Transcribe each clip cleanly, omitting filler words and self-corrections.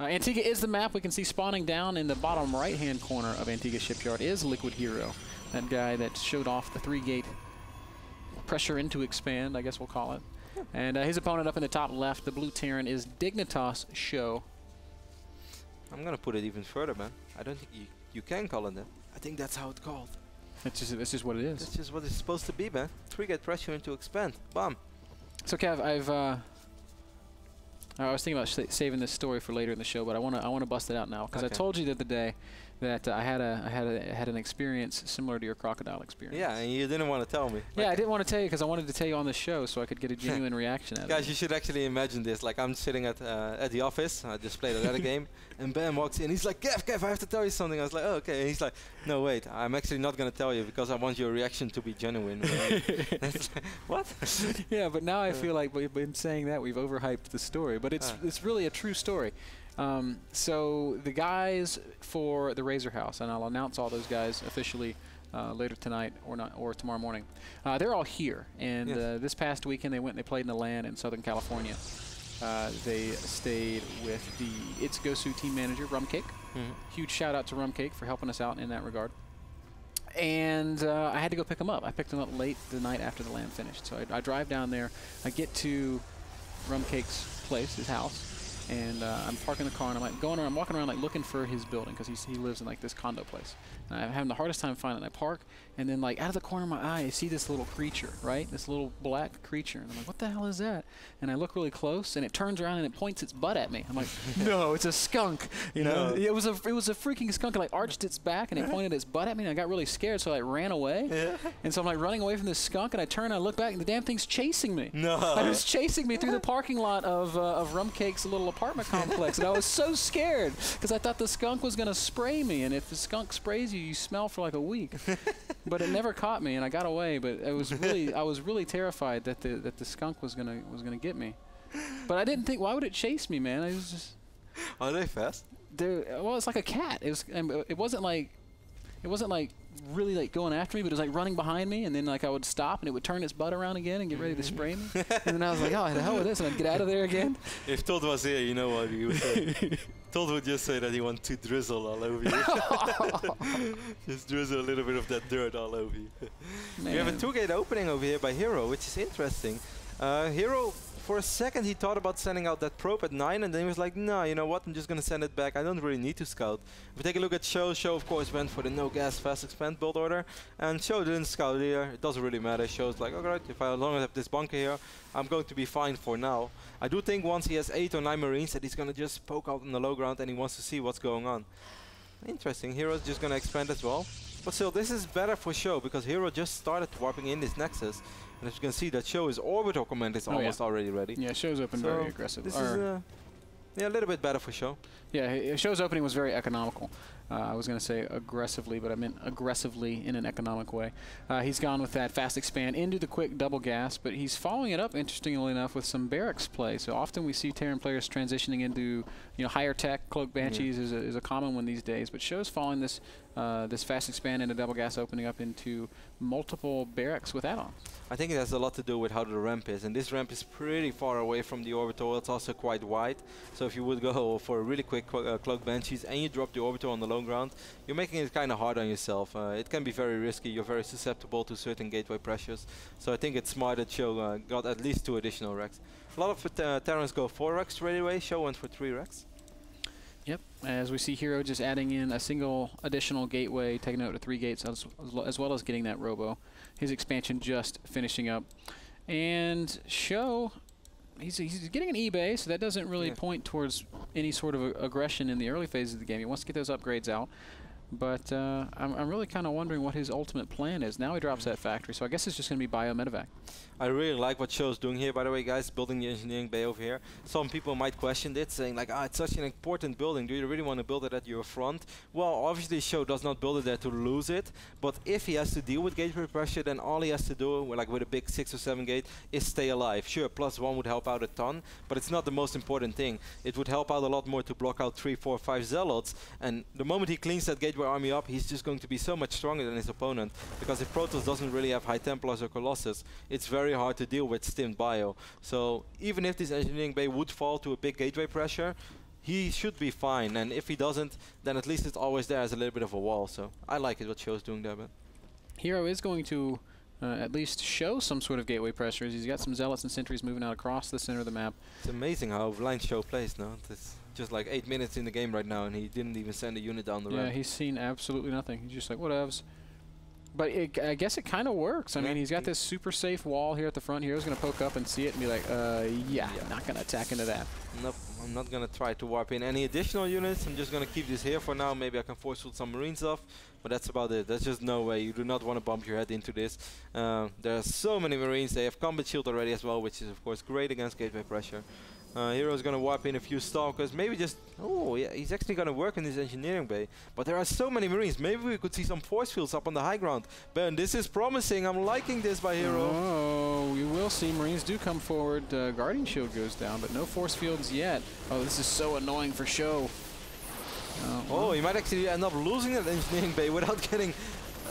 Antiga is the map. We can see spawning down in the bottom right-hand corner of Antiga Shipyard is Liquid HerO, that guy that showed off the 3-gate pressure into expand, I guess we'll call it. And his opponent up in the top left, the blue Terran, is Dignitas Sjow. I'm going to put it even further, man. I don't think you can call it that. I think that's how it's called. It's just what it is. It's just what it's supposed to be, man. 3-gate pressure into expand. Bam. So, Kev, I was thinking about saving this story for later in the show, but I want to bust it out now because I told you the other day that I had an experience similar to your crocodile experience. Yeah, and you didn't want to tell me. Yeah, I didn't want to tell you because I wanted to tell you on the show so I could get a genuine reaction out of it. Guys, you should actually imagine this. Like, I'm sitting at the office. I just played another game, and Ben walks in. He's like, Kev, I have to tell you something. I was like, oh, okay. And he's like, no, wait, I'm actually not going to tell you because I want your reaction to be genuine. What? Yeah, but now I feel like we've been saying that we've overhyped the story, but it's really a true story. So the guys for the Razor House, and I'll announce all those guys officially later tonight or tomorrow morning. They're all here, and this past weekend they went and they played in the LAN in Southern California. They stayed with the It's Gosu team manager, Rumcake. Huge shout out to Rumcake for helping us out in that regard. And I had to go pick them up. I picked them up late the night after the LAN finished. So I drive down there. I get to Rumcake's place, his house. And I'm parking the car, and I'm like going around, I'm walking around like looking for his building because he lives in like this condo place. And I'm having the hardest time finding it. I park, and then like out of the corner of my eye, I see this little creature, right? This little black creature, and I'm like, what the hell is that? And I look really close, and it turns around and it points its butt at me. I'm like, no, it's a skunk. You know, it was a freaking skunk. It like arched its back, and it pointed its butt at me, and I got really scared, so I like, ran away. And so I'm like running away from this skunk, and I turn, and I look back, and the damn thing's chasing me. No, it was chasing me through the parking lot of Rumcake's little apartment complex, and I was so scared because I thought the skunk was gonna spray me, and if the skunk sprays you, you smell for like a week. But it never caught me, and I got away. But it was really, I was really terrified that the skunk was gonna get me. But I didn't think, why would it chase me, man? I was just. Are they fast? Well, it's like a cat. It wasn't like really like going after me, but it was like running behind me, and then like I would stop, and it would turn its butt around again and get ready to spray me. And then I was like, oh, the hell with this, and I'd get out of there again. If Todd was here, you know what he would say. Todd would just say that he wants to drizzle all over you. Just drizzle a little bit of that dirt all over you. We have a 2-gate opening over here by HerO, which is interesting. HerO, for a second, he thought about sending out that probe at 9, and then he was like, no, you know what, I'm just going to send it back. I don't really need to scout. If we take a look at Sjow, Sjow, of course, went for the no-gas, fast expand build order, and Sjow didn't scout here. It doesn't really matter. Sjow's like, alright, if I long have this bunker here, I'm going to be fine for now. I do think once he has 8 or 9 Marines that he's going to just poke out on the low ground, and he wants to see what's going on. Interesting. HerO's just going to expand as well. But still, this is better for Sjow, because HerO just started warping in this Nexus. And as you can see, that Sjow is orbital command is almost already ready. Yeah, Show's open very aggressive. This is yeah, a little bit better for Sjow. Yeah, Show's opening was very economical. I was going to say aggressively, but I meant aggressively in an economic way. He's gone with that fast expand into the quick double gas, but he's following it up, interestingly enough, with some barracks play. So often we see Terran players transitioning into higher tech. Cloak Banshees is a common one these days, but Show's following this this fast expand into double gas, opening up into multiple barracks with add-ons. I think it has a lot to do with how the ramp is, and this ramp is pretty far away from the orbital. It's also quite wide, so if you would go for a really quick Cloak Banshees and you drop the orbital on the low ground, you're making it kind of hard on yourself. It can be very risky. You're very susceptible to certain gateway pressures, so I think it's smart that Sjow got at least 2 additional racks. A lot of Terrans go 4 racks straight away. Sjow went for 3 racks. Yep, as we see HerO just adding in a single additional gateway, taking out to 3 gates, as well as getting that robo. His expansion just finishing up. And Sjow, he's getting an eBay, so that doesn't really point towards any sort of aggression in the early phases of the game. He wants to get those upgrades out. But I'm really kind of wondering what his ultimate plan is. Now he drops that factory, so I guess it's just going to be bio medevac. I really like what Sjow's doing here, by the way, guys, building the engineering bay over here. Some people might question it, saying like, it's such an important building. Do you really want to build it at your front? Well, obviously Sjow does not build it there to lose it, but if he has to deal with gateway pressure, then all he has to do, like with a big 6 or 7 gate, is stay alive. Sure, +1 would help out a ton, but it's not the most important thing. It would help out a lot more to block out 3, 4, 5 zealots, and the moment he cleans that gateway army up, he's just going to be so much stronger than his opponent, because if Protoss doesn't really have high Templars or Colossus, it's very hard to deal with stimmed bio. So even if this engineering bay would fall to a big gateway pressure, he should be fine. And if he doesn't, then at least it's always there as a little bit of a wall. So I like it what Show's doing there, man. HerO is going to at least show some sort of gateway pressure. He's got some zealots and sentries moving out across the center of the map. It's amazing how blind Sjow plays now. It's just like 8 minutes in the game right now, and he didn't even send a unit down the ramp. Yeah, he's seen absolutely nothing. He's just like, whatevs. But I guess it kind of works. I mean, he's got this super safe wall here at the front. HerO's going to poke up and see it and be like, yeah, not going to attack into that. Nope, I'm not going to try to warp in any additional units. I'm just going to keep this here for now. Maybe I can force field some Marines off, but that's about it. There's just no way. You do not want to bump your head into this. There are so many Marines. They have combat shield already as well, which is, of course, great against gateway pressure. HerO's going to warp in a few Stalkers. Maybe just... Oh, yeah, he's actually going to work in this engineering bay. But there are so many Marines. Maybe we could see some force fields up on the high ground. Ben, this is promising. I'm liking this by HerO. Oh, you will see Marines do come forward. Guardian shield goes down, but no force fields yet. Oh, this is so annoying for Sjow. Oh, he might actually end up losing that engineering bay without getting...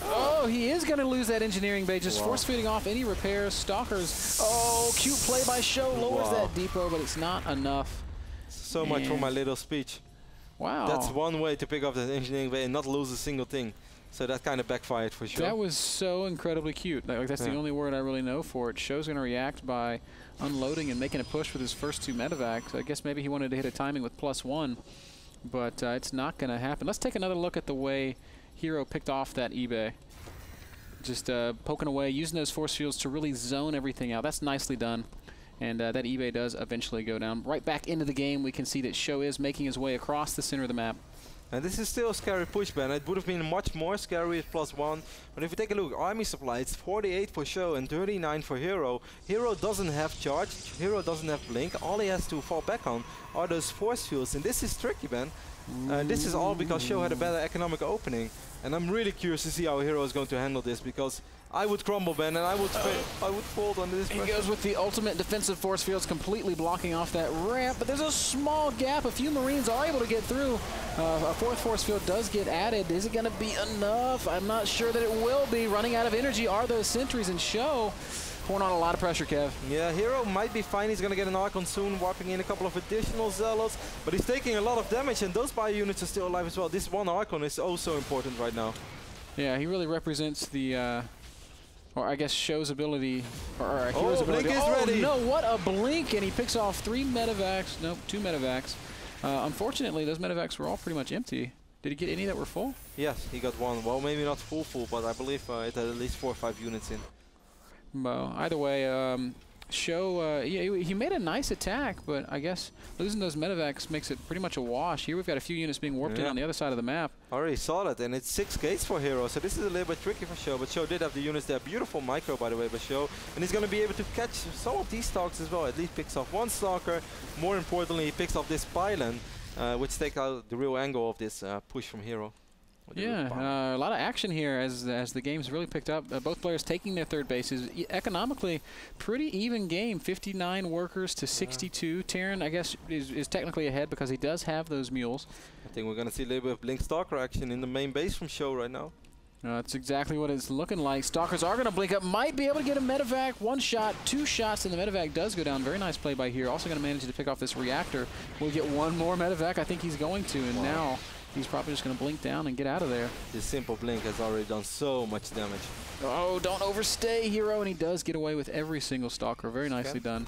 Oh, he is going to lose that engineering bay, just force feeding off any repairs. Stalkers. Oh, cute play by Sjow. Lowers that depot, but it's not enough. So much for my little speech. Wow. That's one way to pick up that engineering bay and not lose a single thing. So that kind of backfired for sure. That was so incredibly cute. Like, that's the only word I really know for it. Show's going to react by unloading and making a push with his first 2 medevacs. I guess maybe he wanted to hit a timing with +1, but it's not going to happen. Let's take another look at the way HerO picked off that eBay. Just poking away, using those force fields to really zone everything out. That's nicely done. And that eBay does eventually go down. Right back into the game, we can see that Sjow is making his way across the center of the map. And this is still a scary push, Ben. It would have been much more scary at +1. But if you take a look, army supply, it's 48 for Sjow and 39 for HerO. HerO doesn't have charge. HerO doesn't have blink. All he has to fall back on are those force fields. And this is tricky, Ben. This is all because Sjow had a better economic opening. And I'm really curious to see how HerO is going to handle this, because I would crumble, Ben, and I would fold under this pressure. He goes with the ultimate defensive force fields, completely blocking off that ramp, but there's a small gap. A few Marines are able to get through. A 4th force field does get added. Is it going to be enough? I'm not sure that it will be. Running out of energy are those sentries, and Sjow pouring on a lot of pressure, Kev. Yeah, HerO might be fine. He's going to get an Archon soon, warping in a couple of additional Zealots, but he's taking a lot of damage, and those bio units are still alive as well. This one Archon is also important right now. Yeah, he really represents the, or I guess Show's ability, or HerO's ability. Blink is ready. No, what a blink, and he picks off 3 medevacs. Nope, 2 medevacs. Unfortunately, those medevacs were all pretty much empty. Did he get any that were full? Yes, he got 1. Well, maybe not full, but I believe it had at least 4 or 5 units in. Well, either way, Sjow, he made a nice attack, but I guess losing those medevacs makes it pretty much a wash. Here we've got a few units being warped in on the other side of the map. I already saw that, and it's 6 gates for HerO, so this is a little bit tricky for Sjow, but Sjow did have the units there. Beautiful micro, by the way, by Sjow, and he's going to be able to catch some of these stalks as well. At least picks off 1 stalker. More importantly, he picks off this pylon, which takes out the real angle of this push from HerO. Yeah, a lot of action here as the game's really picked up. Both players taking their 3rd bases. Economically, pretty even game. 59 workers to 62. Terran, I guess, is technically ahead because he does have those mules. I think we're going to see a little bit of Blink Stalker action in the main base from Sjow right now. That's exactly what it's looking like. Stalkers are going to blink up. Might be able to get a medevac. 1 shot, 2 shots, and the medevac does go down. Very nice play by HerO. Also going to manage to pick off this reactor. We'll get 1 more medevac. I think he's going to, and now he's probably just going to blink down and get out of there. This simple blink has already done so much damage. Oh, don't overstay, HerO, and he does get away with every single Stalker. Very nicely done.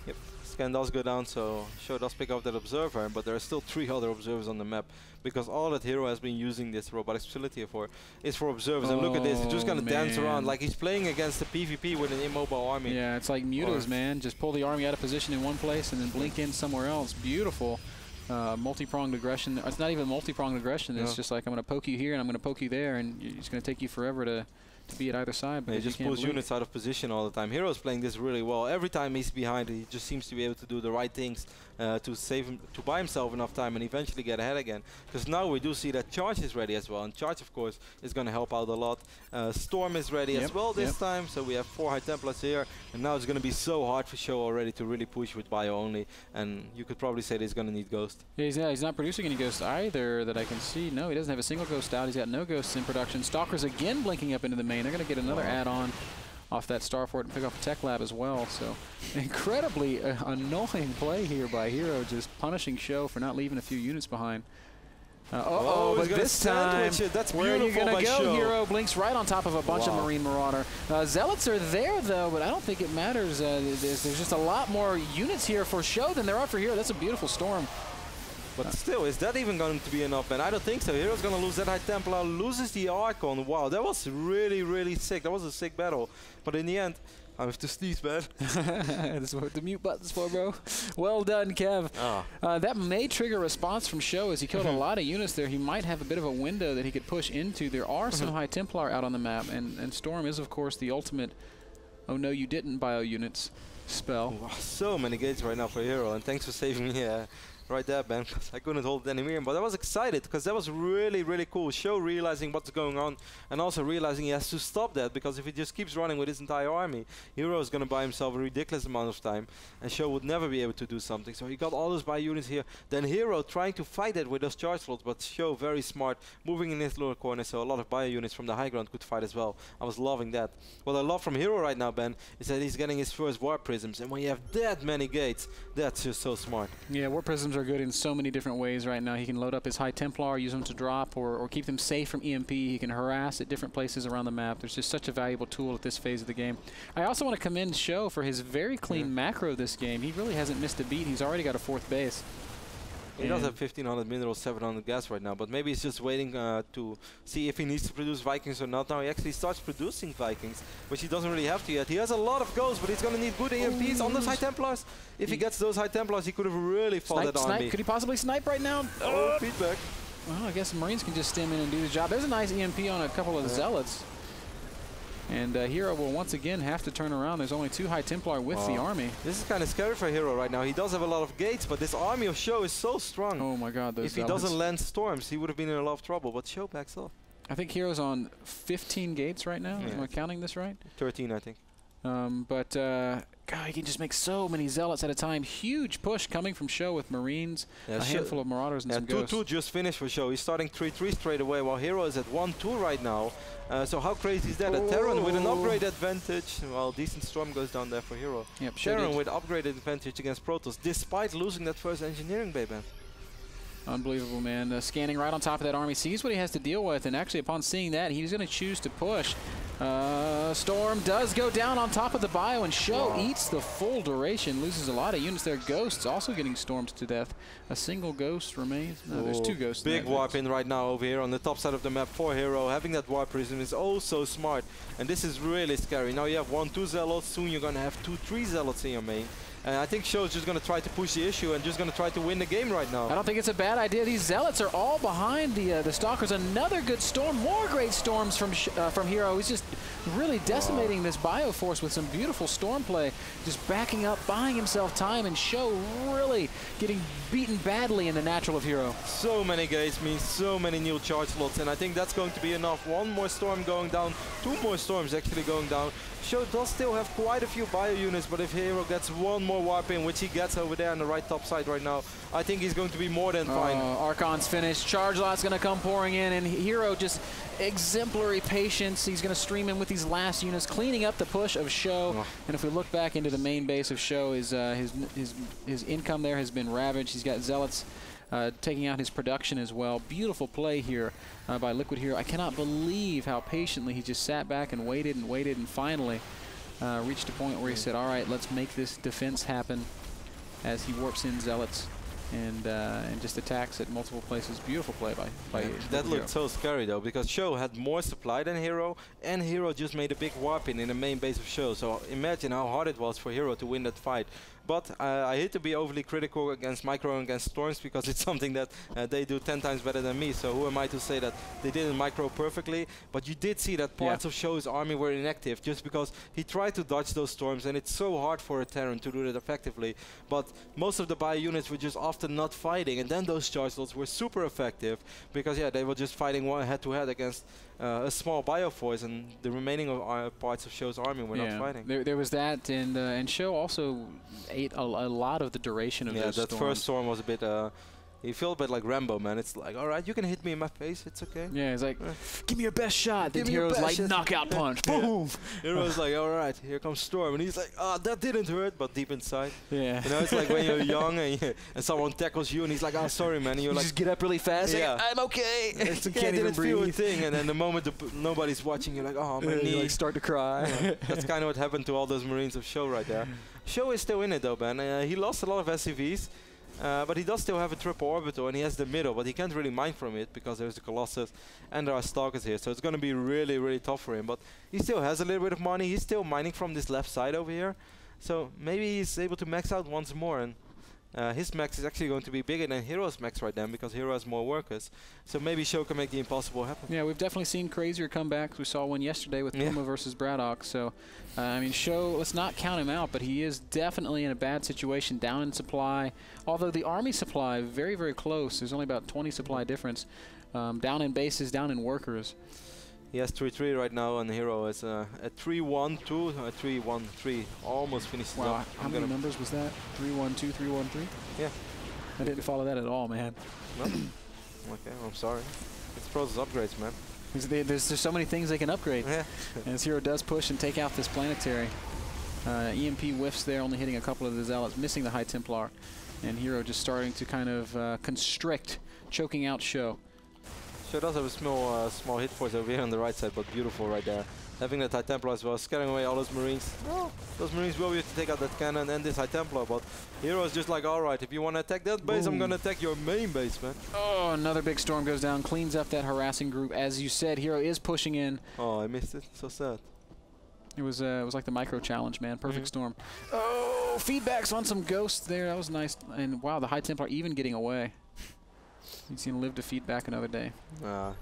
Yep, scan does go down, so Sjow does pick up that observer, but there are still 3 other observers on the map, because all that HerO has been using this robotics facility for is for observers. And look at this, he's just going to dance around like he's playing against the PvP with an immobile army. Yeah, it's like mutas, man. Just pull the army out of position in one place and then blink in somewhere else. Beautiful. Multi-pronged aggression. It's not even multi-pronged aggression. It's just like I'm going to poke you here and I'm going to poke you there, and it's going to take you forever to be at either side. He just pulls units out of position all the time. HerO's playing this really well. Every time he's behind, he just seems to be able to do the right things to save him, to buy himself enough time and eventually get ahead again. Because now we do see that Charge is ready as well, and Charge, of course, is going to help out a lot. Storm is ready as well this time, so we have 4 High Templars here, and now it's going to be so hard for Sjow already to really push with bio only, and you could probably say that he's going to need Ghost. Yeah, he's not producing any Ghosts either that I can see. No, he doesn't have a single Ghost out. He's got no Ghosts in production. Stalkers again blinking up into the main. They're going to get another add-on off that star fort and pick off a tech lab as well. So incredibly annoying play here by HerO, just punishing Sjow for not leaving a few units behind. But this time, that's where are you going to go? Sjow. HerO blinks right on top of a bunch of Marine Marauder. Zealots are there, though, but I don't think it matters. There's just a lot more units here for Sjow than there are for HerO. That's a beautiful storm. But still, is that even going to be enough, man? I don't think so. HerO's going to lose that High Templar, loses the Archon. Wow, that was really, really sick. That was a sick battle. But in the end, I have to sneeze, man. That's what the mute button's for, bro. Well done, Kev. That may trigger a response from Sjow as he killed a lot of units there. He might have a bit of a window that he could push into. There are some High Templar out on the map, and Storm is, of course, the ultimate "oh no, you didn't" bio units spell. Wow, so many gates right now for HerO, and thanks for saving me right there, Ben, because I couldn't hold it anymore. But I was excited because that was really, really cool. Sjow realizing what's going on and also realizing he has to stop that, because if he just keeps running with his entire army, HerO is going to buy himself a ridiculous amount of time and Sjow would never be able to do something. So he got all those bio units here. Then HerO trying to fight it with those charge slots, but Sjow very smart, moving in his lower corner, so a lot of bio units from the high ground could fight as well. I was loving that. What I love from HerO right now, Ben, is that he's getting his first warp prisms, and when you have that many gates, that's just so smart. Yeah, warp prisms are good in so many different ways right now. He can load up his High Templar, use them to drop, or keep them safe from EMP. He can harass at different places around the map. There's just such a valuable tool at this phase of the game. I also want to commend Sjow for his very clean macro this game. He really hasn't missed a beat. He's already got a 4th base. He does have 1,500 minerals, 700 gas right now, but maybe he's just waiting to see if he needs to produce Vikings or not. Now he actually starts producing Vikings, which he doesn't really have to yet. He has a lot of ghosts, but he's going to need good EMPs on those High Templars. If he gets those High Templars, he could have really fought that army. Could he possibly snipe right now? Oh, feedback. Well, I guess the Marines can just stem in and do the job. There's a nice EMP on a couple of Zealots. And HerO will once again have to turn around. There's only 2 High Templar with the army. This is kind of scary for HerO right now. He does have a lot of gates, but this army of Sjow is so strong. Oh my god, those If he doesn't land storms, he would have been in a lot of trouble, but Sjow backs off. I think HerO's on 15 gates right now. Am I counting this right? 13, I think. God, he can just make so many Zealots at a time. Huge push coming from Sjow with Marines, a handful of Marauders and some Ghosts. 2-2 just finished for Sjow. He's starting 3-3 straight away, while HerO is at 1-2 right now. So how crazy is that? A Terran with an upgrade advantage. Well, decent storm goes down there for HerO. Yep, Terran with upgraded advantage against Protoss, despite losing that first engineering bay, Ben. Unbelievable, man. Scanning right on top of that army, sees what he has to deal with, and actually upon seeing that, he's going to choose to push. Storm does go down on top of the bio, and Sjow eats the full duration, loses a lot of units there. Ghosts also getting stormed to death. A single Ghost remains. No, there's 2 Ghosts. Big warp in right now over here on the top side of the map for HerO. Having that warp prism is oh so smart, and this is really scary. Now you have 1-2 Zealots, soon you're going to have 2-3 Zealots in your main. And I think Sjow's just going to try to push the issue and just going to try to win the game right now. I don't think it's a bad idea. These Zealots are all behind the Stalkers. Another good storm. More great storms from HerO. He's just really decimating this Bioforce with some beautiful storm play. Just backing up, buying himself time, and Sjow really getting beaten badly in the natural of HerO. So many gates means so many new charge slots, and I think that's going to be enough. 1 more storm going down, 2 more storms actually going down. Sjow does still have quite a few bio units, but if HerO gets 1 more warp in, which he gets over there on the right top side right now, I think he's going to be more than fine. Archon's finished. Charge lot's going to come pouring in, and HerO just exemplary patience. He's going to stream in with these last units, cleaning up the push of Sjow. And if we look back into the main base of Sjow, his income there has been ravaged. He's got Zealots taking out his production as well. Beautiful play here by Liquid HerO. I cannot believe how patiently he just sat back and waited and finally reached a point where he said, all right, let's make this defense happen, as he warps in Zealots and just attacks at multiple places. Beautiful play by that looked so scary though, because Sjow had more supply than HerO, and HerO just made a big warp in the main base of Sjow. So imagine how hard it was for HerO to win that fight. But I hate to be overly critical against Micro and against Storms, because it's something that they do 10 times better than me. So who am I to say that they didn't Micro perfectly? But you did see that parts of Sjow's army were inactive, just because he tried to dodge those storms, and it's so hard for a Terran to do that effectively. But most of the bio units were just often not fighting, and then those charge slots were super effective, because they were just fighting head-to-head against a small Bioforce, and the remaining parts of Sjow's army were not fighting. There was that, and Sjow also ate a lot of the duration of those storms. That first storm was a bit He felt a bit like Rambo, man. It's like, all right, you can hit me in my face. It's okay. Yeah, he's like, give me your best shot. Then HerO's like, knockout punch. Boom. HerO's like, all right, here comes Storm. And he's like, ah, that didn't hurt, but deep inside. Yeah. You know, it's like when you're young and someone tackles you and he's like, oh, sorry, man. And you're like, just get up really fast. Yeah. Like, I'm okay. Can't even feel a thing. And then the moment nobody's watching, you're like, oh, my knee. You like start to cry. Yeah. That's kind of what happened to all those Marines of Sjow right there. Sjow is still in it, though, man. He lost a lot of SCVs. But he does still have a triple orbital, and he has the middle, but he can't really mine from it because there's the Colossus and there are Stalkers here, so it's going to be really, really tough for him. But he still has a little bit of money. He's still mining from this left side over here, so maybe he's able to max out once more, and his max is actually going to be bigger than HerO's max right now because HerO has more workers. So maybe Sjow can make the impossible happen. Yeah, we've definitely seen crazier comebacks. We saw one yesterday with Puma versus Braddock. So, I mean, Sjow, let's not count him out, but he is definitely in a bad situation, down in supply. Although the army supply, very, very close. There's only about 20 supply difference. Down in bases, down in workers. He has 3-3 right now, and HerO is at 3-1-2, 3-1-3. Almost finished. Wow, how many numbers was that? 3-1-2, 3-1-3? Yeah. I didn't follow that at all, man. No? Okay, I'm sorry. It's Pro's upgrades, man. There's so many things they can upgrade. Yeah. As HerO does push and take out this planetary. EMP whiffs there, only hitting a couple of the Zealots, missing the High Templar. And HerO just starting to kind of constrict, choking out Sjow. Sjow does have a small hit force over here on the right side, but beautiful right there. Having that High Templar as well, scaring away all those Marines. Oh, those Marines will be able to take out that cannon and this High Templar, but HerO is just like, alright, if you want to attack that base, I'm going to attack your main base, man. Oh, another big storm goes down, cleans up that harassing group. As you said, HerO is pushing in. Oh, I missed it. So sad. It was like the micro challenge, man. Perfect storm. Oh, feedbacks on some ghosts there. That was nice. And wow, the High Templar even getting away. He's going to live to feed back another day.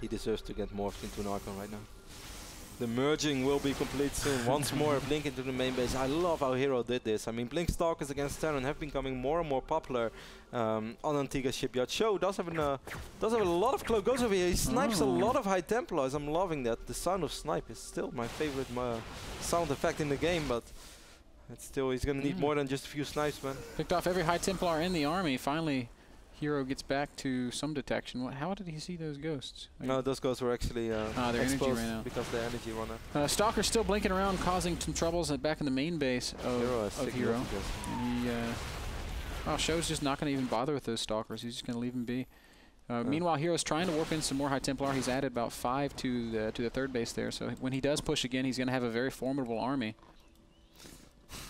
He deserves to get morphed into an Archon right now. The merging will be complete soon. Once more, Blink into the main base. I love how HerO did this. I mean, Blink Stalkers against Terran have been becoming more and more popular on Antiga Shipyard. Sjow does have a lot of close goes over here. He snipes a lot of High Templars. I'm loving that. The sound of snipe is still my favorite sound effect in the game, but it's still, he's going to need more than just a few snipes, man. Picked off every High Templar in the army. Finally, HerO gets back to some detection. How did he see those ghosts? No, those ghosts were actually their energy ran out. Because their energy ran out. Stalker's still blinking around, causing some troubles back in the main base of HerO. And he, Sjow's just not going to even bother with those Stalkers. He's just going to leave them be. Meanwhile, HerO's trying to warp in some more High Templar. He's added about 5 to the third base there. So when he does push again, he's going to have a very formidable army.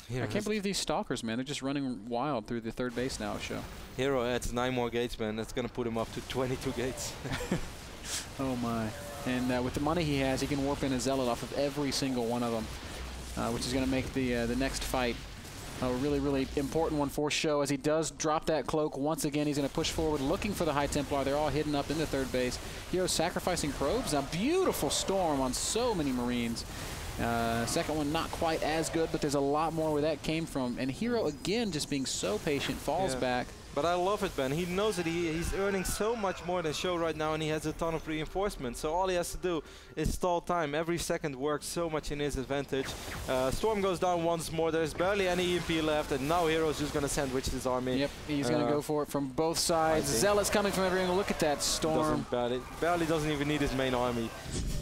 I can't believe these Stalkers, man. They're just running wild through the third base now, Sjow. HerO adds 9 more gates, man. That's going to put him up to 22 gates. Oh, my. And with the money he has, he can warp in a Zealot off of every single one of them, which is going to make the next fight a really, really important one for Sjow. As he does drop that cloak, once again, he's going to push forward, looking for the High Templar. They're all hidden up in the third base. HerO sacrificing probes. A beautiful storm on so many Marines. Second one not quite as good, but there's a lot more where that came from. And HerO, again, just being so patient, falls back. But I love it, Ben. He knows that he's earning so much more than Sjow right now, and he has a ton of reinforcements. So all he has to do is stall time. Every second works so much in his advantage. Storm goes down once more. There's barely any EMP left, and now HerO's just going to sandwich his army. Yep, he's going to go for it from both sides. Zealots coming from every angle. Look at that storm. Barely doesn't even need his main army.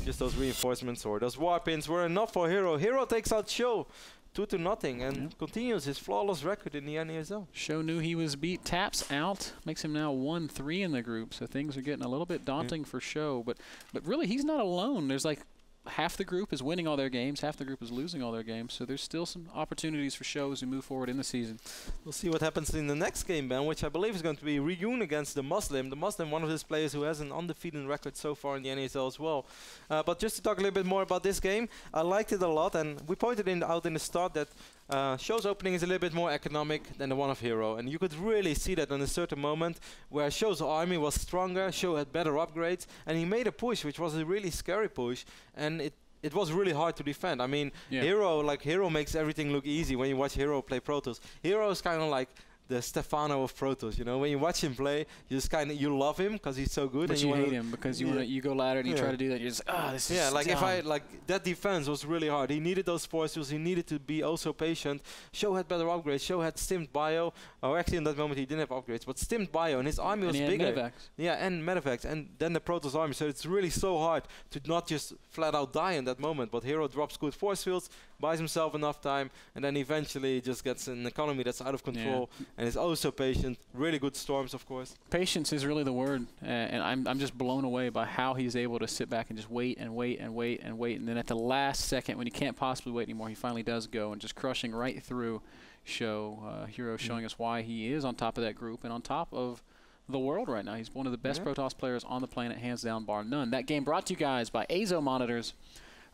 Just those reinforcements or those warp-ins were enough for HerO. HerO takes out Sjow 2-0 and continues his flawless record in the NASL. Sjow knew he was beat. Taps out. Makes him now 1-3 in the group. So things are getting a little bit daunting for Sjow. But really, he's not alone. There's like half the group is winning all their games, half the group is losing all their games. So there's still some opportunities for Sjow as we move forward in the season. We'll see what happens in the next game, Ben, which I believe is going to be Reun against the Muslim. The Muslim, one of his players who has an undefeated record so far in the NASL as well. But just to talk a little bit more about this game, I liked it a lot, and we pointed out in the start that Sjow's opening is a little bit more economic than the one of HerO, and you could really see that in a certain moment where Sjow's army was stronger, Sjow had better upgrades, and he made a push, which was a really scary push, and it was really hard to defend. I mean, HerO makes everything look easy when you watch HerO play Protoss. HerO is kind of like the Stefano of Protoss. You know, when you watch him play, you just you love him because he's so good. But and you hate him because you go ladder and you try to do that. You're just this is like dumb. that defense was really hard. He needed those force fields. He needed to be also patient. Sjow had better upgrades. Sjow had stimmed bio. Oh, actually in that moment he didn't have upgrades, but stimmed bio, and his army was bigger. Medevacs. Yeah, and medevacs, and then the Protoss army. So it's really so hard to not just flat out die in that moment. But HerO drops good force fields, buys himself enough time, and then eventually just gets an economy that's out of control and is also patient. Really good storms, of course. Patience is really the word, and I'm just blown away by how he's able to sit back and just wait and wait and wait and wait, and then at the last second, when he can't possibly wait anymore, he finally does go and just crushing right through Sjow. HerO showing us why he is on top of that group and on top of the world right now. He's one of the best Protoss players on the planet, hands down, bar none. That game brought to you guys by Azo monitors.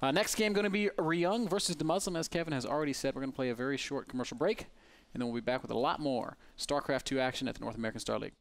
Next game going to be Ryung versus the Muslim, as Kevin has already said. We're going to play a very short commercial break, and then we'll be back with a lot more StarCraft 2 action at the North American Star League.